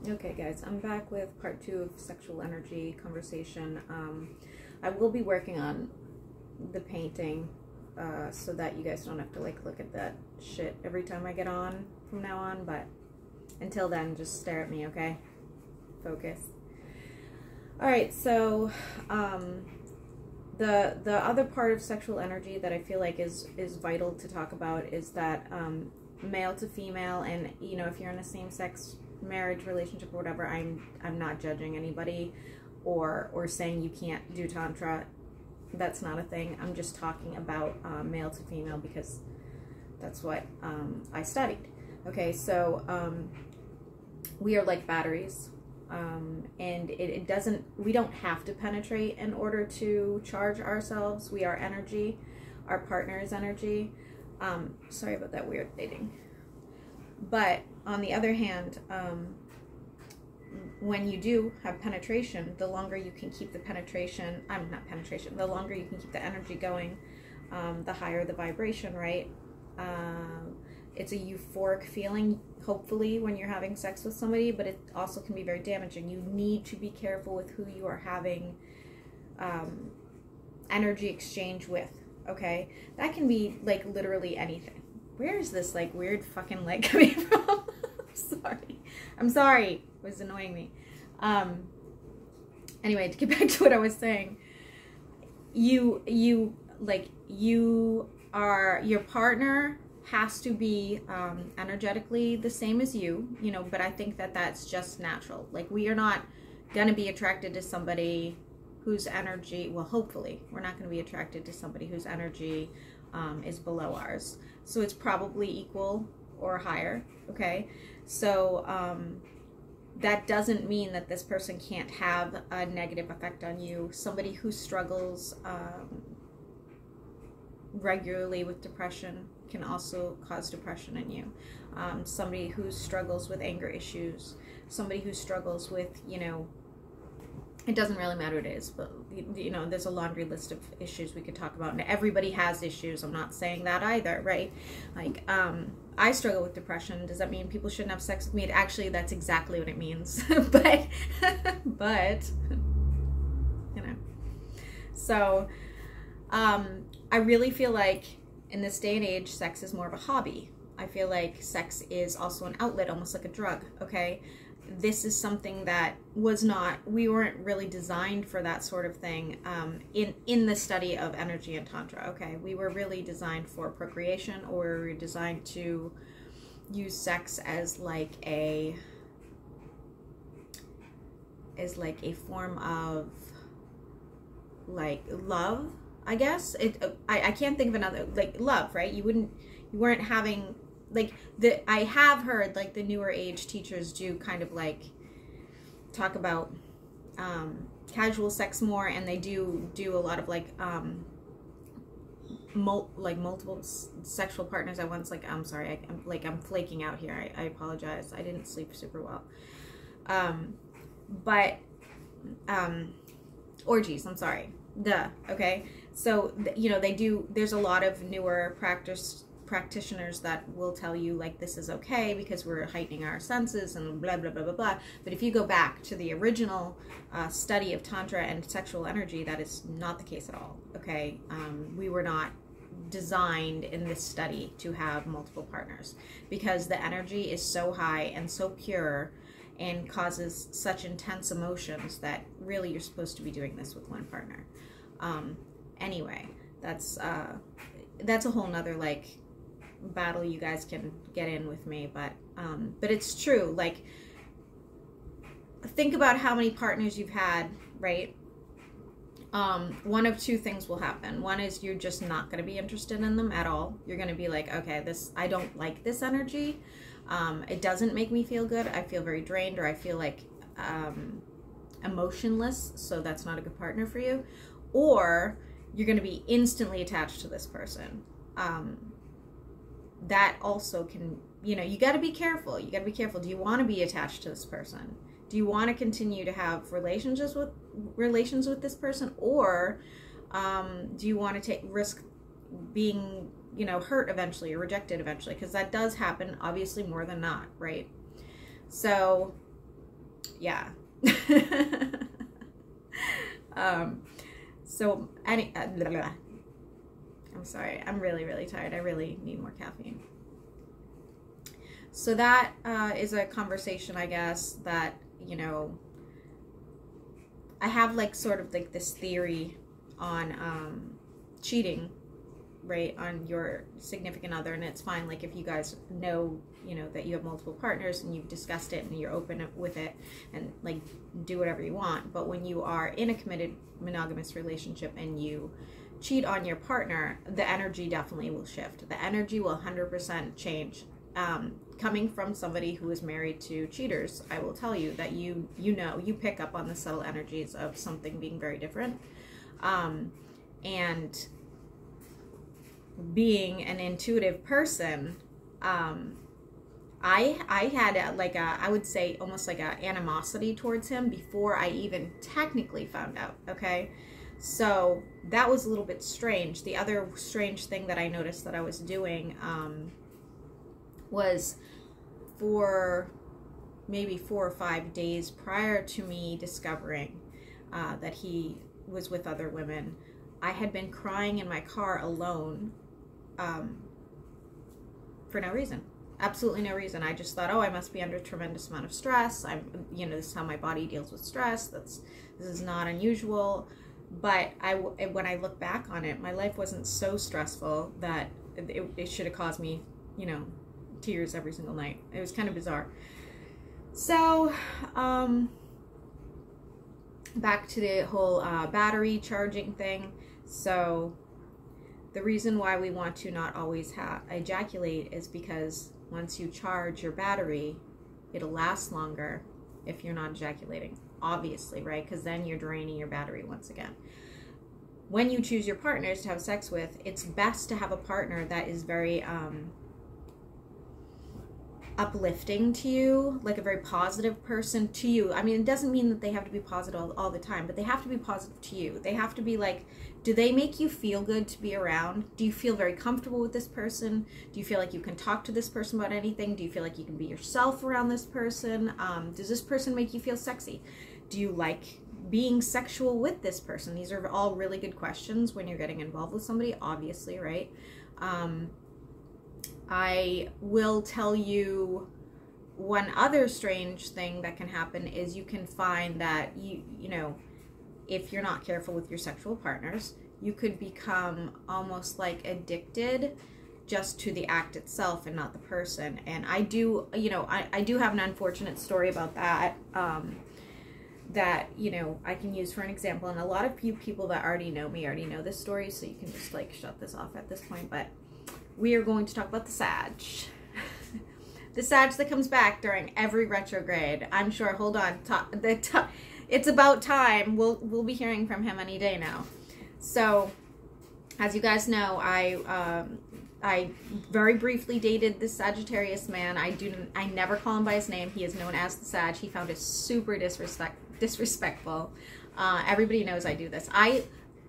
Okay, guys, I'm back with part 2 of sexual energy conversation. I will be working on the painting so that you guys don't have to like look at that shit every time I get on from now on, but until then, just stare at me, okay? Focus. Alright, so the other part of sexual energy that I feel like is vital to talk about is that male to female, and you know, if you're in a same-sex marriage relationship or whatever, I'm not judging anybody or saying you can't do tantra. That's not a thing. I'm just talking about male to female because that's what I studied. Okay, so we are like batteries, and it doesn't, we don't have to penetrate in order to charge ourselves. We are energy. Our partner is energy. Sorry about that weird dating. But on the other hand, when you do have penetration, the longer you can keep the penetration, the longer you can keep the energy going, the higher the vibration, right? It's a euphoric feeling, hopefully, when you're having sex with somebody, but it also can be very damaging. You need to be careful with who you are having energy exchange with, okay? That can be, like, literally anything. Where is this, like, weird fucking leg coming from? I'm sorry. It was annoying me. Anyway, to get back to what I was saying, your partner has to be energetically the same as you know, but I think that that's just natural. Like, we are not going to be attracted to somebody whose energy, well, hopefully, we're not going to be attracted to somebody whose energy is below ours. So it's probably equal or higher, okay? So that doesn't mean that this person can't have a negative effect on you. Somebody who struggles regularly with depression can also cause depression in you. Somebody who struggles with anger issues, somebody who struggles with, you know, it doesn't really matter what it is, but you know, there's a laundry list of issues we could talk about, and everybody has issues. I'm not saying that either, right? Like, I struggle with depression. Does that mean people shouldn't have sex with me? Actually, that's exactly what it means. but you know, so I really feel like in this day and age, sex is more of a hobby. I feel like sex is also an outlet, almost like a drug, okay? This is something that we weren't really designed for that sort of thing in the study of energy and tantra, okay? We were really designed for procreation, or we were designed to use sex as like a form of like love, I guess. I can't think of another, like love, right? You weren't having like I have heard like the newer age teachers do kind of like talk about casual sex more, and they do a lot of like multiple sexual partners at once. Like, I'm sorry, I'm flaking out here. I apologize. I didn't sleep super well. But orgies. I'm sorry. Duh. Okay. So you know, there's a lot of newer practitioners that will tell you like this is okay because we're heightening our senses and blah blah blah blah blah. But if you go back to the original study of tantra and sexual energy, that is not the case at all, okay? We were not designed in this study to have multiple partners because the energy is so high and so pure and causes such intense emotions that really you're supposed to be doing this with one partner. Anyway, that's a whole nother like battle you guys can get in with me, but it's true. Like, think about how many partners you've had, right? One of two things will happen. One is you're just not going to be interested in them at all. You're going to be like, okay, I don't like this energy. It doesn't make me feel good. I feel very drained, or I feel like emotionless, so that's not a good partner for you. Or you're going to be instantly attached to this person. That also can, you know, you got to be careful. You got to be careful. Do you want to be attached to this person? Do you want to continue to have relations with this person, or do you want to risk being, you know, hurt eventually or rejected eventually? Because that does happen, obviously, more than not, right? So yeah. So I'm sorry, I'm really, really tired. I really need more caffeine. So that is a conversation, I guess, that, you know, I have like sort of like this theory on cheating, right, on your significant other. And it's fine, like, if you guys know, you know, that you have multiple partners and you've discussed it and you're open with it, and like do whatever you want. But when you are in a committed monogamous relationship and you cheat on your partner, the energy definitely will shift. The energy will 100% change. Coming from somebody who is married to cheaters, I will tell you that you pick up on the subtle energies of something being very different. And being an intuitive person, I had I would say almost like a animosity towards him before I even technically found out. Okay, so that was a little bit strange. The other strange thing that I noticed that I was doing was, for maybe 4 or 5 days prior to me discovering that he was with other women, I had been crying in my car alone for no reason. Absolutely no reason. I just thought, oh, I must be under a tremendous amount of stress. This is how my body deals with stress. This is not unusual. But when I look back on it, my life wasn't so stressful that it should have caused me, tears every single night. It was kind of bizarre. So, back to the whole battery charging thing. So, the reason why we want to not always ejaculate is because once you charge your battery, it'll last longer if you're not ejaculating, obviously, right? Because then you're draining your battery once again. When you choose your partners to have sex with, it's best to have a partner that is very uplifting to you, like a very positive person to you. I mean, it doesn't mean that they have to be positive all the time, but they have to be positive to you. They have to be like, do they make you feel good to be around? Do you feel very comfortable with this person? Do you feel like you can talk to this person about anything? Do you feel like you can be yourself around this person? Does this person make you feel sexy? Do you like being sexual with this person? These are all really good questions when you're getting involved with somebody, obviously, right? I will tell you one other strange thing that can happen is you can find that if you're not careful with your sexual partners, you could become almost like addicted just to the act itself and not the person. And I do have an unfortunate story about that, that, I can use for an example. And a lot of people that already know me already know this story, so you can just like shut this off at this point. But we are going to talk about the Sag. The Sag that comes back during every retrograde. I'm sure, hold on, it's about time. We'll be hearing from him any day now. So, as you guys know, I very briefly dated this Sagittarius man. I never call him by his name. He is known as the Sag. He found it super disrespectful. Everybody knows I do this.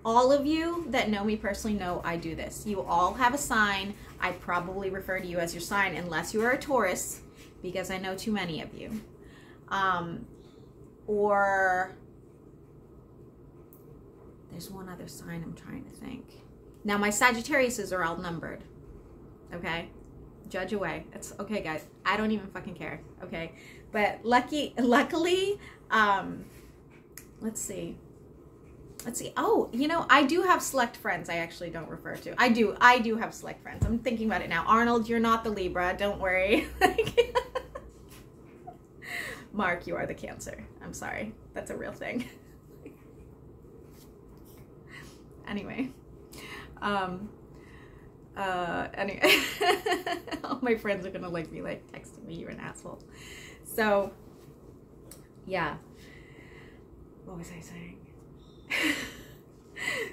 All of you that know me personally know I do this. You all have a sign. I probably refer to you as your sign unless you are a Taurus, because I know too many of you. Or there's one other sign I'm trying to think. Now my Sagittariuses are all numbered. Okay? Judge away. It's okay, guys. I don't even fucking care. Okay? But luckily, let's see. Oh, I do have select friends I actually don't refer to. I do have select friends. I'm thinking about it now. Arnold, you're not the Libra. Don't worry. Mark, you are the Cancer. I'm sorry. That's a real thing. Anyway. Anyway. All my friends are going to be texting me, you're an asshole. So, yeah. What was I saying?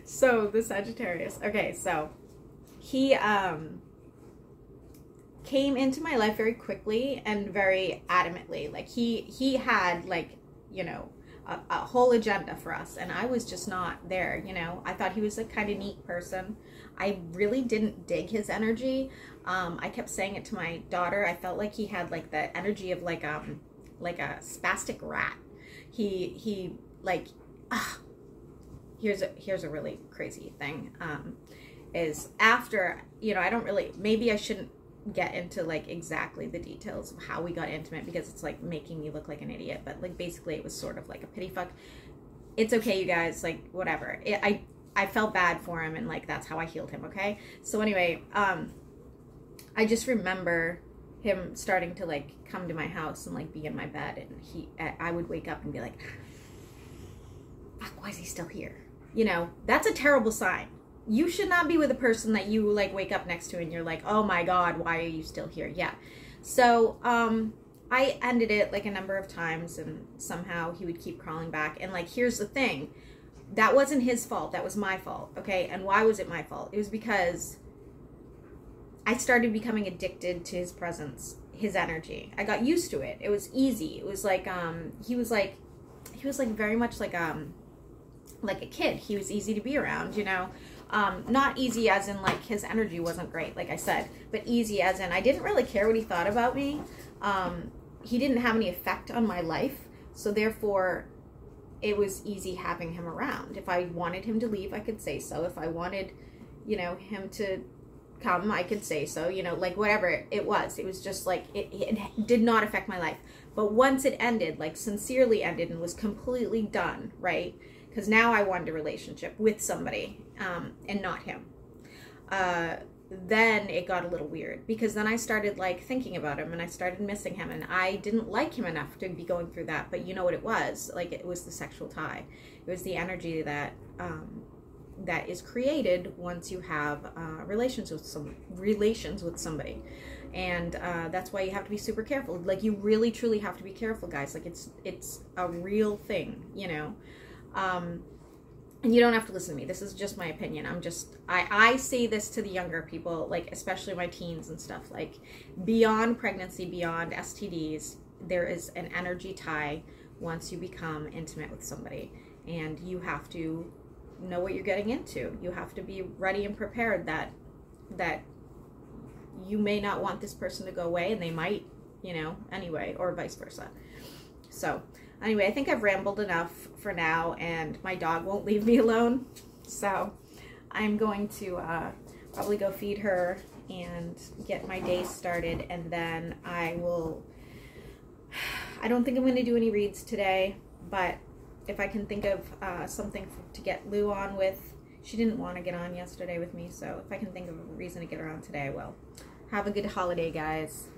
So the Sagittarius. Okay, so he came into my life very quickly and very adamantly. Like he had a whole agenda for us, and I was just not there. I thought he was a kind of neat person. I really didn't dig his energy. I kept saying it to my daughter. I felt like he had the energy of like a spastic rat. He like, here's a really crazy thing. Is after, you know, I don't really, maybe I shouldn't get into like exactly the details of how we got intimate because it's like making me look like an idiot, but like basically it was sort of like a pity fuck. It's okay, you guys, like whatever. I felt bad for him, and like that's how I healed him. Okay, so anyway, I just remember him starting to like come to my house and like be in my bed, and I would wake up and be like, fuck, why is he still here? You know, that's a terrible sign. You should not be with a person that you like wake up next to and you're like, oh my God, why are you still here? Yeah. So I ended it like a number of times, and somehow he would keep crawling back. And like, here's the thing, that wasn't his fault, that was my fault. Okay, and why was it my fault? It was because I started becoming addicted to his presence, his energy. I got used to it. It was easy. It was like he was like very much like a kid. He was easy to be around, you know. Not easy as in like his energy wasn't great, like I said, but easy as in I didn't really care what he thought about me. He didn't have any effect on my life, so therefore it was easy having him around. If I wanted him to leave, I could say so. If I wanted, you know, him to come, I could say so, you know, like whatever it was just like it did not affect my life. But once it ended, like sincerely ended and was completely done, right? Because now I wanted a relationship with somebody, and not him. Then it got a little weird, because then I started like thinking about him, and I started missing him, and I didn't like him enough to be going through that. But you know what it was? Like, it was the sexual tie. It was the energy that that is created once you have relations with somebody. And that's why you have to be super careful. Like, you really truly have to be careful, guys. Like, it's a real thing, you know. And you don't have to listen to me. This is just my opinion. I say this to the younger people, like especially my teens and stuff. Like, beyond pregnancy, beyond STDs, there is an energy tie once you become intimate with somebody, and you have to know what you're getting into. You have to be ready and prepared that you may not want this person to go away, and they might, you know, anyway, or vice versa. So anyway, I think I've rambled enough for now, and my dog won't leave me alone. So I'm going to probably go feed her and get my day started, and then I don't think I'm going to do any reads today, but if I can think of something to get Lou on with. She didn't want to get on yesterday with me, so if I can think of a reason to get her on today, I will. Have a good holiday, guys.